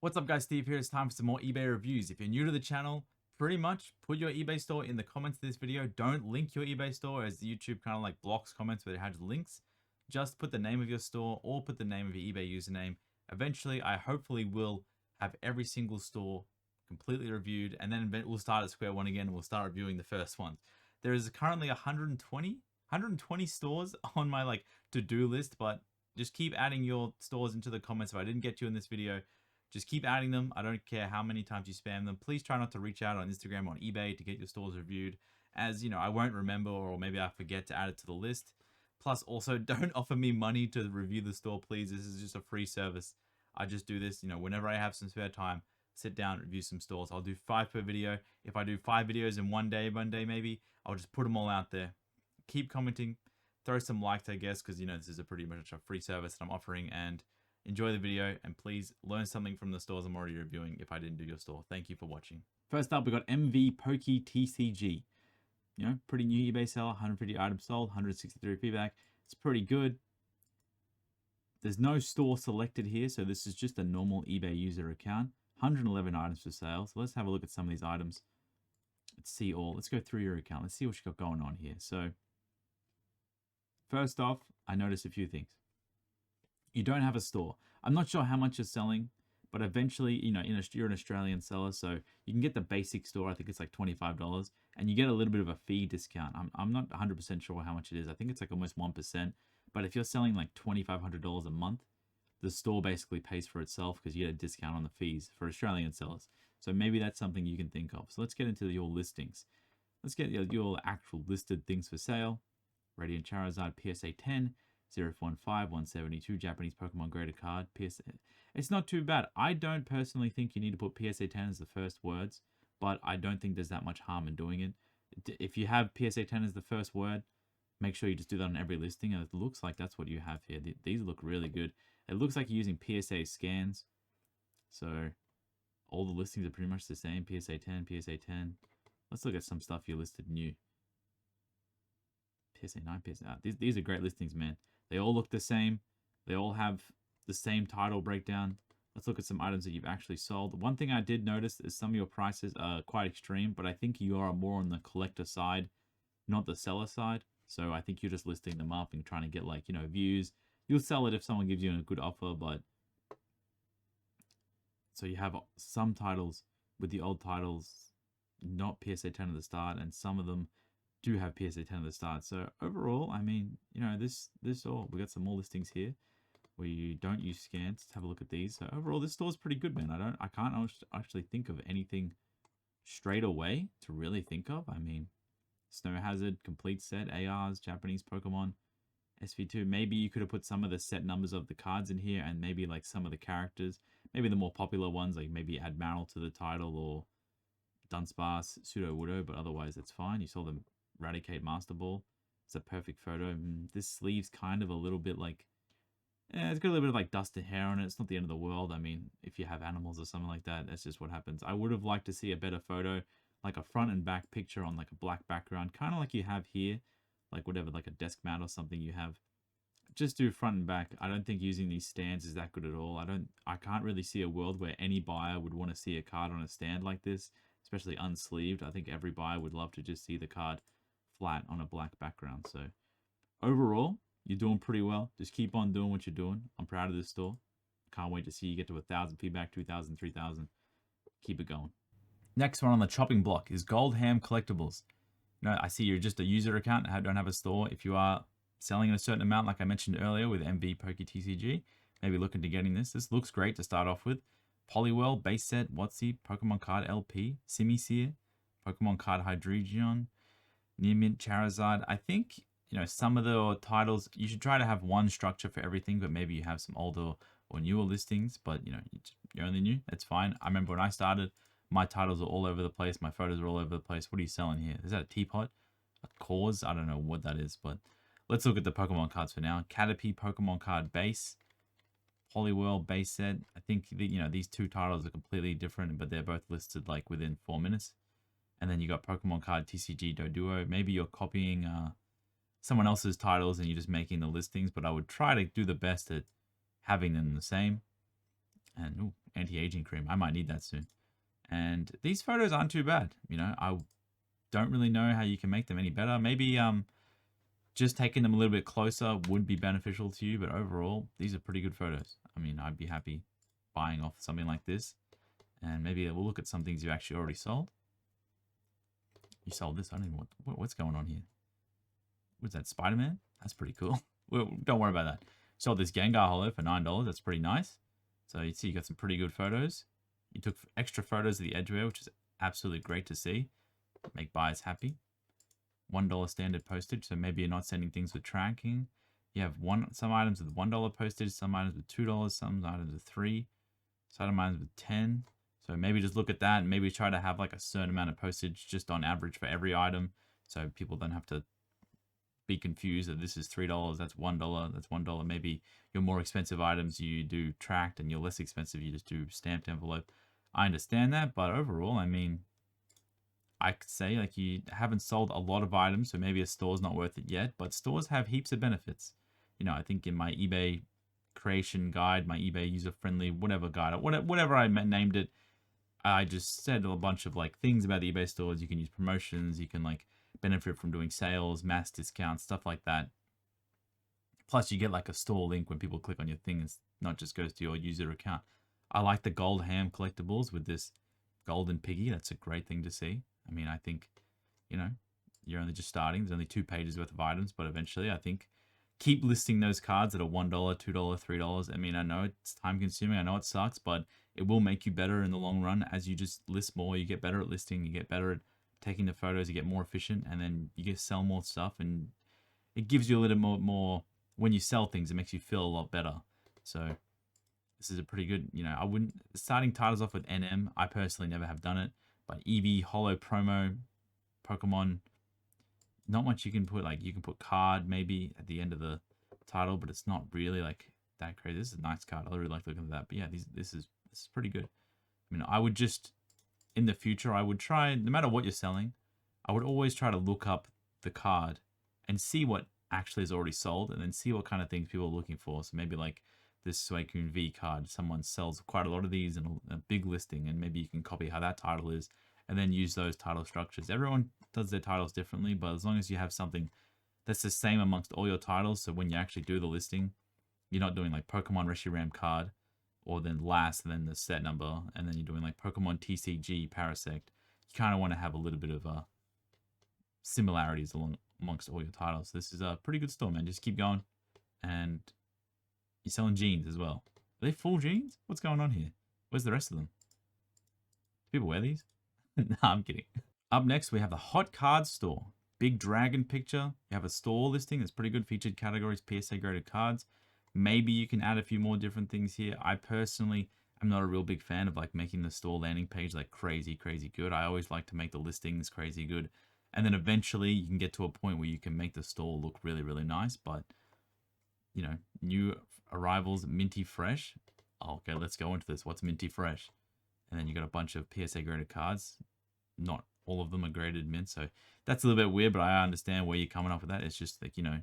What's up guys, Steve here. It's time for some more eBay reviews. If you're new to the channel, pretty much put your eBay store in the comments of this video. Don't link your eBay store as YouTube kind of like blocks comments where it has links. Just put the name of your store or put the name of your eBay username. Eventually, I hopefully will have every single store completely reviewed, and then we'll start at square one again and we'll start reviewing the first ones. There is currently 120 stores on my like to-do list, but just keep adding your stores into the comments if I didn't get to you in this video. Just keep adding them. I don't care how many times you spam them. Please try not to reach out on Instagram or on eBay to get your stores reviewed, as you know, I won't remember, or maybe I forget to add it to the list. Plus, also, don't offer me money to review the store, please. This is just a free service. I just do this, whenever I have some spare time, sit down, review some stores. I'll do 5 per video. If I do 5 videos in one day maybe, I'll just put them all out there. Keep commenting, throw some likes, I guess, because, this is a pretty much a free service that I'm offering, and enjoy the video, and please learn something from the stores I'm already reviewing if I didn't do your store. Thank you for watching. First up, we got MV Pokey TCG. Pretty new eBay seller, 150 items sold, 163 feedback. It's pretty good. There's no store selected here, so this is just a normal eBay user account. 111 items for sale. So let's have a look at some of these items. Let's see all. Let's go through your account. Let's see what you got going on here. So first off, I noticed a few things. You don't have a store. I'm not sure how much you're selling, but eventually, you're an Australian seller, so you can get the basic store. I think it's like $25, and you get a little bit of a fee discount. I'm not 100% sure how much it is. I think it's like almost 1%. But if you're selling like $2,500 a month, the store basically pays for itself because you get a discount on the fees for Australian sellers. So maybe that's something you can think of. So let's get into your listings. Let's get your actual listed things for sale. Radiant Charizard PSA 10. 015, 172, Japanese Pokemon graded card, PSA. It's not too bad. I don't personally think you need to put PSA 10 as the first words, but I don't think there's that much harm in doing it. If you have PSA 10 as the first word, make sure you just do that on every listing. And it looks like that's what you have here. These look really good. It looks like you're using PSA scans. So all the listings are pretty much the same. PSA 10, PSA 10. Let's look at some stuff you listed new. PSA 9, PSA. These are great listings, man. They all look the same. They all have the same title breakdown. Let's look at some items that you've actually sold. One thing I did notice is some of your prices are quite extreme, but I think you are more on the collector side, not the seller side. So I think you're just listing them up and trying to get views. You'll sell it if someone gives you a good offer, but so you have some titles with the old titles, not PSA 10 at the start, and some of them do have PSA 10 at the start. So overall, I mean, this all, we got some more listings here where you don't use scans. Let's have a look at these. So overall, this store is pretty good, man. I can't actually think of anything straight away to really think of. I mean, Snow Hazard, complete set, ARs, Japanese Pokemon, SV2. Maybe you could have put some of the set numbers of the cards in here, and maybe like some of the characters, maybe the more popular ones, like maybe add Marill to the title or Dunsparce, Sudowoodo, but otherwise it's fine. You saw them Eradicate Master Ball. It's a perfect photo. This sleeve's kind of a little bit like, it's got a little bit of like dust and hair on it. It's not the end of the world. I mean, if you have animals or something like that, that's just what happens. I would have liked to see a better photo, like a front and back picture on like a black background, kind of like you have here, like whatever, like a desk mat or something you have. Just do front and back. I don't think using these stands is that good at all. I can't really see a world where any buyer would want to see a card on a stand like this, especially unsleeved. I think every buyer would love to just see the card flat on a black background. So overall, you're doing pretty well. Just keep on doing what you're doing. I'm proud of this store. Can't wait to see you get to 1,000 feedback, 2,000, 3,000. Keep it going. Next one on the chopping block is Gold Ham Collectibles. I see you're just a user account and don't have a store. If you are selling in a certain amount, like I mentioned earlier with MV Pokey TCG, maybe looking to getting this. This looks great to start off with. Poliwhirl, base set, WotC, Pokemon card LP, Simisear, Pokemon card Hydreigon, Near Mint Charizard. I think, some of the titles, you should try to have one structure for everything, but maybe you have some older or newer listings, but, you're only new. That's fine. I remember when I started, my titles are all over the place. My photos are all over the place. What are you selling here? Is that a teapot? A cause? I don't know what that is, but let's look at the Pokemon cards for now. Caterpie Pokemon card base. Poliwhirl base set. I think, these two titles are completely different, but they're both listed like within 4 minutes. And then you got Pokemon card TCG Doduo. Maybe you're copying someone else's titles and you're just making the listings, but I would try to do the best at having them the same. And anti-aging cream. I might need that soon. And these photos aren't too bad. You know, I don't really know how you can make them any better. Maybe just taking them a little bit closer would be beneficial to you, but overall, these are pretty good photos. I mean, I'd be happy buying off something like this. And maybe we'll look at some things you actually already sold. You sold this. I don't even what's going on here. What's that, Spider-Man? That's pretty cool. Well, don't worry about that. Sold this Gengar Holo for $9. That's pretty nice. So you see you got some pretty good photos. You took extra photos of the edgeware, which is absolutely great to see. Make buyers happy. $1 standard postage, so maybe you're not sending things with tracking. You have some items with $1 postage, some items with $2, some items with $3, some items with $10. So maybe just look at that and maybe try to have like a certain amount of postage just on average for every item, so people don't have to be confused that this is $3, that's $1, that's $1. Maybe your more expensive items you do tracked, and your less expensive you just do stamped envelope. I understand that, but overall, I mean, I could say like you haven't sold a lot of items, so maybe a store's not worth it yet, but stores have heaps of benefits. You know, I think in my eBay creation guide, my eBay user-friendly whatever guide, whatever I named it, I just said a bunch of like things about the eBay stores. You can use promotions, you can like benefit from doing sales, mass discounts, stuff like that. Plus you get like a store link when people click on your thing, it's not just goes to your user account. I like the gold ham collectibles with this golden piggy. That's a great thing to see. I mean, I think, you know, you're only just starting. There's only 2 pages worth of items, but eventually I think keep listing those cards that are $1, $2, $3. I mean, I know it's time consuming. I know it sucks, but it will make you better in the long run. As you just list more, you get better at listing, you get better at taking the photos, you get more efficient, and then you get sell more stuff, and it gives you a little more when you sell things, it makes you feel a lot better. So this is a pretty good, you know, I wouldn't, starting titles off with NM, I personally never have done it, but Eevee, Holo Promo, Pokemon, not much you can put, like you can put card maybe at the end of the title, but it's not really like that crazy. This is a nice card. I really like looking at that, but yeah, this is pretty good. I mean, I would just, in the future, I would try, no matter what you're selling, I would always try to look up the card and see what actually is already sold, and then see what kind of things people are looking for. So maybe like this Suicune V card, someone sells quite a lot of these in a big listing, and maybe you can copy how that title is and then use those title structures. Everyone does their titles differently, but as long as you have something that's the same amongst all your titles, so when you actually do the listing, you're not doing like Pokemon Reshiram card, or then last, and then the set number, and then you're doing like Pokemon TCG Parasect. You kind of want to have a little bit of similarities amongst all your titles. This is a pretty good store, man. Just keep going. And you're selling jeans as well. Are they full jeans? What's going on here? Where's the rest of them? Do people wear these? Nah, I'm kidding. Up next, we have the Hot Cards store. Big dragon picture. You have a store listing that's pretty good. Featured categories, PSA graded cards. Maybe you can add a few more different things here. I personally am not a real big fan of like making the store landing page like crazy good. I always like to make the listings crazy good. And then eventually you can get to a point where you can make the store look really nice. But, you know, new arrivals, minty fresh. Okay, let's go into this. What's minty fresh? And then you got a bunch of PSA graded cards. Not all of them are graded mint, so that's a little bit weird, but I understand where you're coming up with that. It's just like, you know,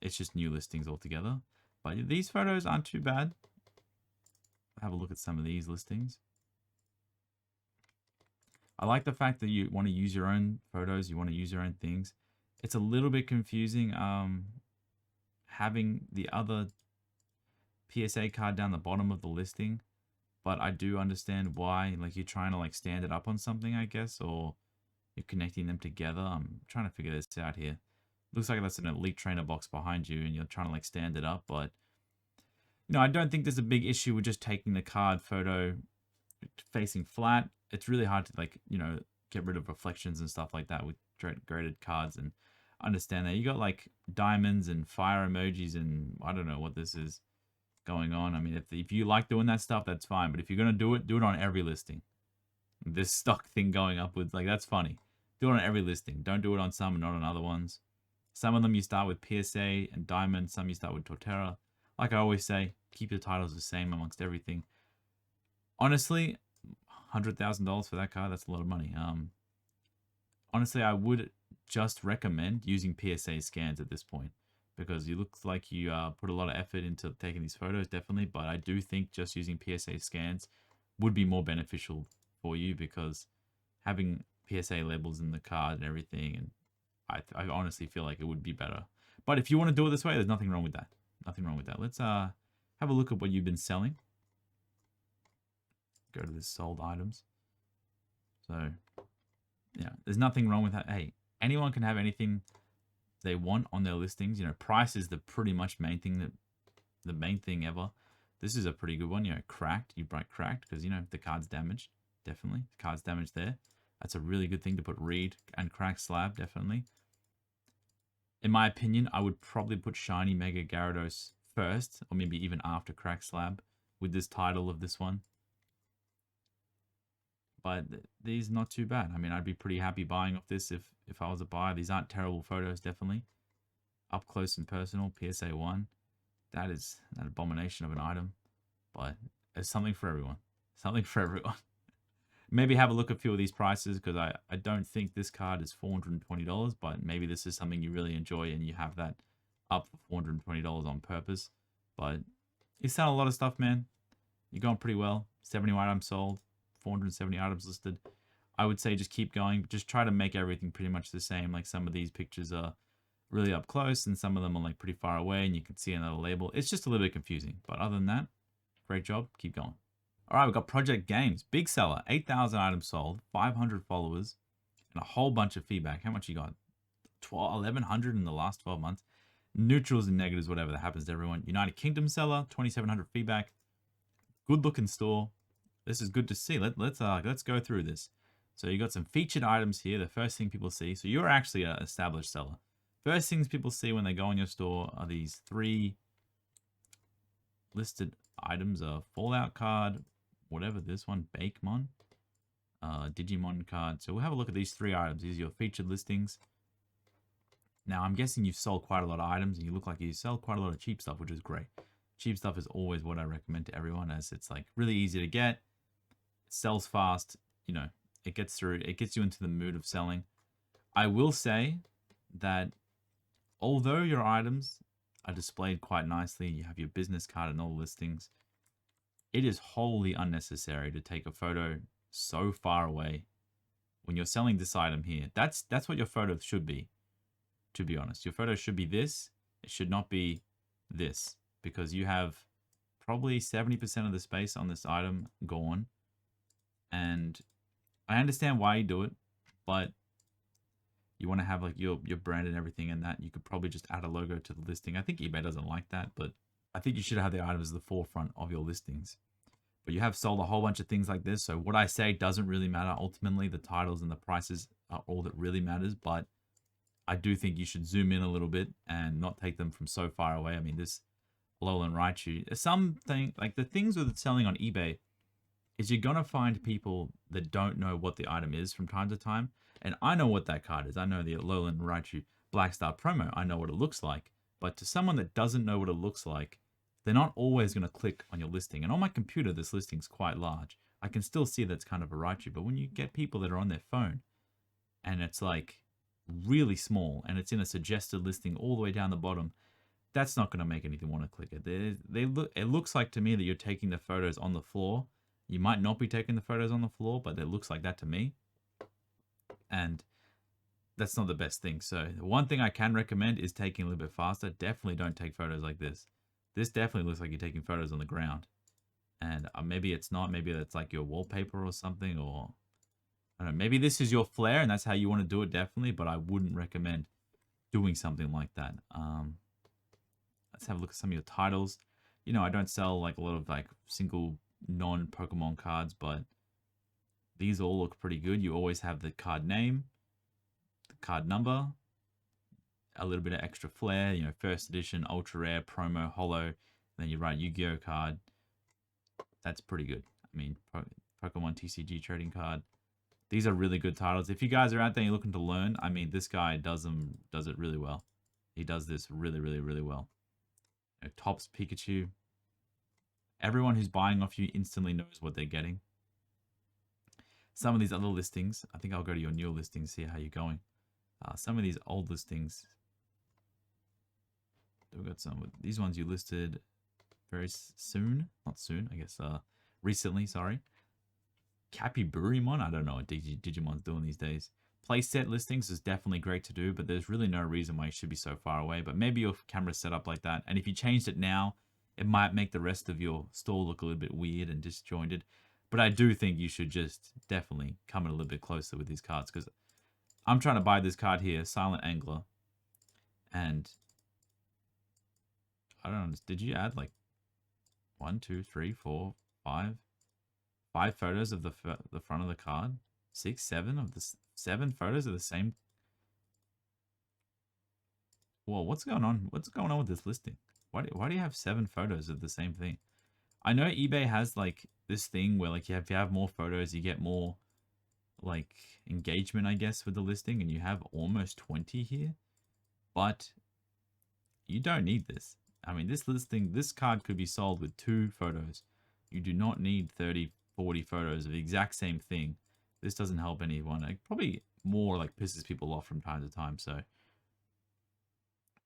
it's just new listings altogether. But these photos aren't too bad. Have a look at some of these listings. I like the fact that you want to use your own photos, you want to use your own things. It's a little bit confusing having the other PSA card down the bottom of the listing, but I do understand why. Like you're trying to like stand it up on something, I guess, or you're connecting them together. I'm trying to figure this out here. Looks like that's an Elite Trainer box behind you and you're trying to like stand it up, but you know, I don't think there's a big issue with just taking the card photo facing flat. It's really hard to like, you know, get rid of reflections and stuff like that with graded cards, and understand that. You got like diamonds and fire emojis and I don't know what this is going on. I mean, if you like doing that stuff, that's fine. But if you're going to do it on every listing. This stock thing going up with, like, that's funny. Do it on every listing. Don't do it on some and not on other ones. Some of them you start with PSA and Diamond. Some you start with Torterra. Like I always say, keep your titles the same amongst everything. Honestly, $100,000 for that card, that's a lot of money. Honestly, I would just recommend using PSA scans at this point, because you look like you put a lot of effort into taking these photos, definitely. But I do think just using PSA scans would be more beneficial for you, because having PSA labels in the card and everything, and I honestly feel like it would be better. But if you want to do it this way, there's nothing wrong with that. Nothing wrong with that. Let's have a look at what you've been selling. Go to this sold items. So yeah, there's nothing wrong with that. Hey, anyone can have anything they want on their listings. You know, price is the pretty much main thing, that the main thing ever. This is a pretty good one. You know, cracked. You write cracked because, you know, the card's damaged. Definitely, the card's damaged there. That's a really good thing to put read and crack slab. Definitely. In my opinion, I would probably put shiny Mega Gyarados first, or maybe even after crack slab with this title of this one. But these not too bad. I mean, I'd be pretty happy buying off this if I was a buyer. These aren't terrible photos, definitely. Up close and personal, PSA 1. That is an abomination of an item. But there's something for everyone. Something for everyone. Maybe have a look at a few of these prices, because I don't think this card is $420, but maybe this is something you really enjoy and you have that up for $420 on purpose. But you sell a lot of stuff, man. You're going pretty well. 70 items sold, 470 items listed. I would say just keep going. Just try to make everything pretty much the same. Like, some of these pictures are really up close and some of them are like pretty far away and you can see another label. It's just a little bit confusing. But other than that, great job. Keep going. All right, we've got Project Games. Big seller. 8,000 items sold, 500 followers, and a whole bunch of feedback. How much you got? 1,100 in the last 12 months. Neutrals and negatives, whatever that happens to everyone. United Kingdom seller, 2,700 feedback. Good looking store. This is good to see. Let's go through this. So you got some featured items here. The first thing people see. So you're actually an established seller. First things people see when they go on your store are these 3 listed items: a Fallout card, whatever this one, Bakemon, Digimon card. So we'll have a look at these 3 items. These are your featured listings. Now, I'm guessing you've sold quite a lot of items, and you look like you sell quite a lot of cheap stuff, which is great. Cheap stuff is always what I recommend to everyone, as it's like really easy to get. It sells fast. You know, it gets through. It gets you into the mood of selling. I will say that although your items are displayed quite nicely, you have your business card and all listings, it is wholly unnecessary to take a photo so far away when you're selling this item here. That's what your photo should be, to be honest. Your photo should be this. It should not be this, because you have probably 70% of the space on this item gone. And I understand why you do it, but you want to have like your brand and everything, and that you could probably just add a logo to the listing. I think eBay doesn't like that, but I think you should have the items at the forefront of your listings. But you have sold a whole bunch of things like this, so what I say doesn't really matter. Ultimately, the titles and the prices are all that really matters, but I do think you should zoom in a little bit and not take them from so far away. I mean, this Alolan Raichu, something like the things with selling on eBay is you're going to find people that don't know what the item is from time to time. And I know what that card is. I know the Alolan Raichu Black Star promo. I know what it looks like. But to someone that doesn't know what it looks like, they're not always going to click on your listing. And on my computer, this listing's quite large. I can still see that's kind of a Raichu. But when you get people that are on their phone and it's like really small and it's in a suggested listing all the way down the bottom, that's not going to make anyone want to click it. It looks like to me that you're taking the photos on the floor. You might not be taking the photos on the floor, but it looks like that to me. And that's not the best thing. So the one thing I can recommend is taking a little bit faster. Definitely don't take photos like this. This definitely looks like you're taking photos on the ground. And maybe it's not. Maybe that's like your wallpaper or something. Or I don't know. Maybe this is your flair and that's how you want to do it, definitely. But I wouldn't recommend doing something like that. Let's have a look at some of your titles. You know, I don't sell like a lot of like single non-Pokemon cards, but these all look pretty good. You always have the card name, the card number, a little bit of extra flair, you know, first edition, ultra rare, promo, holo, and then you write Yu-Gi-Oh card. That's pretty good. I mean, Pokemon TCG trading card. These are really good titles. If you guys are out there and you're looking to learn, I mean, this guy does it really well. He does this really, really, really well. You know, Topps Pikachu. Everyone who's buying off you instantly knows what they're getting. Some of these other listings, I think I'll go to your new listings, see how you're going. Some of these old listings, we've got some. These ones you listed very soon, not soon, I guess, recently, sorry. Capiburimon. I don't know what Digimon's doing these days. Playset listings is definitely great to do, but there's really no reason why you should be so far away. But maybe your camera's set up like that, and if you changed it now, it might make the rest of your store look a little bit weird and disjointed. But I do think you should just definitely come in a little bit closer with these cards, because I'm trying to buy this card here, Silent Angler, and I don't know. Did you add like 1, 2, 3, 4, 5 photos of the front of the card? 6, 7 of the 7 photos of the same. Whoa, what's going on? What's going on with this listing? Why do you have 7 photos of the same thing? I know eBay has like this thing where like if you have more photos, you get more like engagement, I guess, with the listing, and you have almost 20 here, but you don't need this. I mean, this card could be sold with 2 photos. You do not need 30, 40 photos of the exact same thing. This doesn't help anyone. It probably more like pisses people off from time to time. So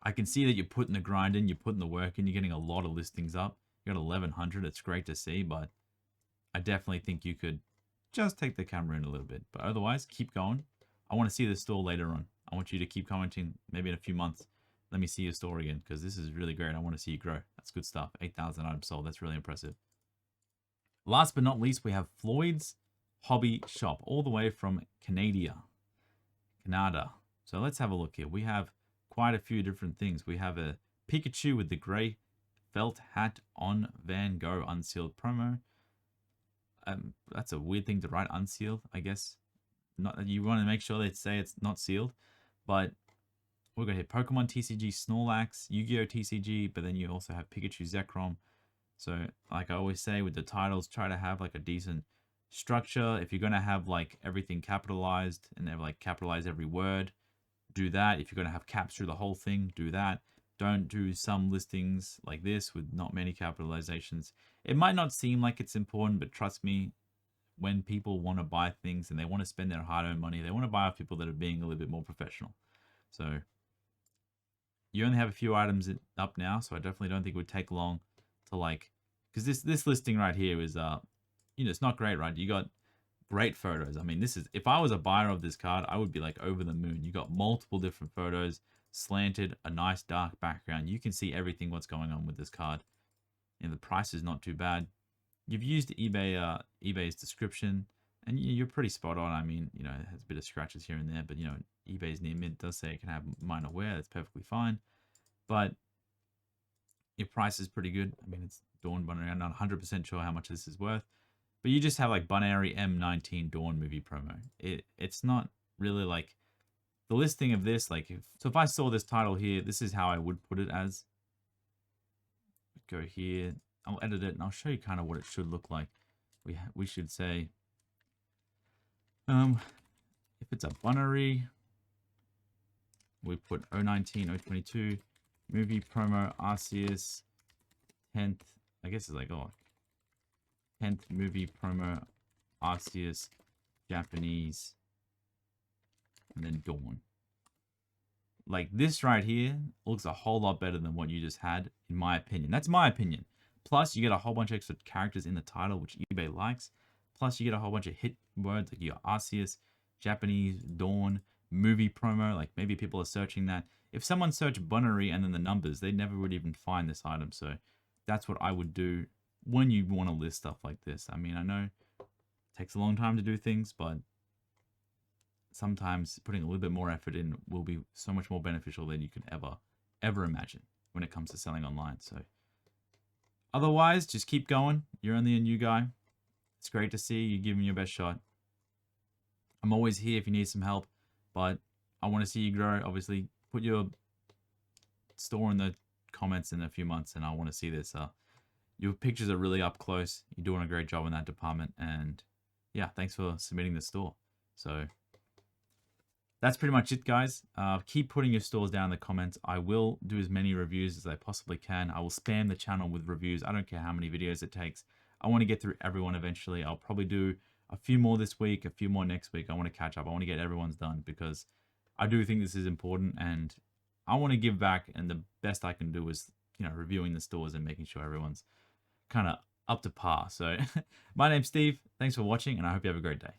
I can see that you're putting the grind in, you're putting the work in, you're getting a lot of listings up. You got 1,100. It's great to see, but I definitely think you could just take the camera in a little bit. But otherwise, keep going. I want to see this store later on. I want you to keep commenting maybe in a few months. Let me see your store again, because this is really great. I want to see you grow. That's good stuff. 8,000 items sold. That's really impressive. Last but not least, we have Floyd's Hobby Shop, all the way from Canada. So let's have a look here. We have quite a few different things. We have a Pikachu with the gray felt hat on Van Gogh unsealed promo. That's a weird thing to write, unsealed, I guess. Not, you want to make sure they say it's not sealed, but we've got here Pokemon TCG Snorlax, Yu-Gi-Oh TCG, but then you also have Pikachu Zekrom. So like I always say with the titles, try to have like a decent structure. If you're going to have like everything capitalized and they like capitalize every word, do that. If you're going to have caps through the whole thing, do that. Don't do some listings like this with not many capitalizations. It might not seem like it's important, but trust me, when people want to buy things and they want to spend their hard-earned money, they want to buy off people that are being a little bit more professional. So you only have a few items up now, so I definitely don't think it would take long to like, because this listing right here is you know, it's not great, right? You got great photos. I mean, this is, if I was a buyer of this card, I would be like over the moon. You got multiple different photos, slanted, a nice dark background. You can see everything what's going on with this card. And the price is not too bad. You've used eBay, eBay's description, and you're pretty spot on. I mean, you know, it has a bit of scratches here and there, but you know, eBay's near mint does say it can have minor wear. That's perfectly fine. But your price is pretty good. I mean, it's Dawn Bunnery. I'm not 100% sure how much this is worth. But you just have like Bunnery M19 Dawn movie promo. It's not really like the listing of this. Like if I saw this title here, this is how I would put it as. Go here. I'll edit it and I'll show you kind of what it should look like. We should say, if it's a Bunnery, we put 019, 022, movie promo, Arceus, 10th, I guess it's like, oh, 10th movie promo, Arceus, Japanese, and then Dawn. Like this right here looks a whole lot better than what you just had, in my opinion. That's my opinion. Plus, you get a whole bunch of extra characters in the title, which eBay likes. Plus, you get a whole bunch of hit words, like you got Arceus, Japanese, Dawn, movie promo. Like maybe people are searching that. If someone searched Bunnery and then the numbers, they never would even find this item. So that's what I would do when you want to list stuff like this. I mean, I know it takes a long time to do things, but sometimes putting a little bit more effort in will be so much more beneficial than you could ever imagine when it comes to selling online. So otherwise, just keep going. You're only a new guy. It's great to see you giving your best shot. I'm always here if you need some help, but I want to see you grow. Obviously, put your store in the comments in a few months, and I want to see this. Your pictures are really up close. You're doing a great job in that department, and yeah, thanks for submitting the store. So that's pretty much it, guys. Keep putting your stores down in the comments. I will do as many reviews as I possibly can. I will spam the channel with reviews. I don't care how many videos it takes. I want to get through everyone eventually. I'll probably do a few more this week, a few more next week. I want to catch up. I want to get everyone's done because I do think this is important, and I want to give back, and the best I can do is, you know, reviewing the stores and making sure everyone's kind of up to par. So my name's Steve. Thanks for watching, and I hope you have a great day.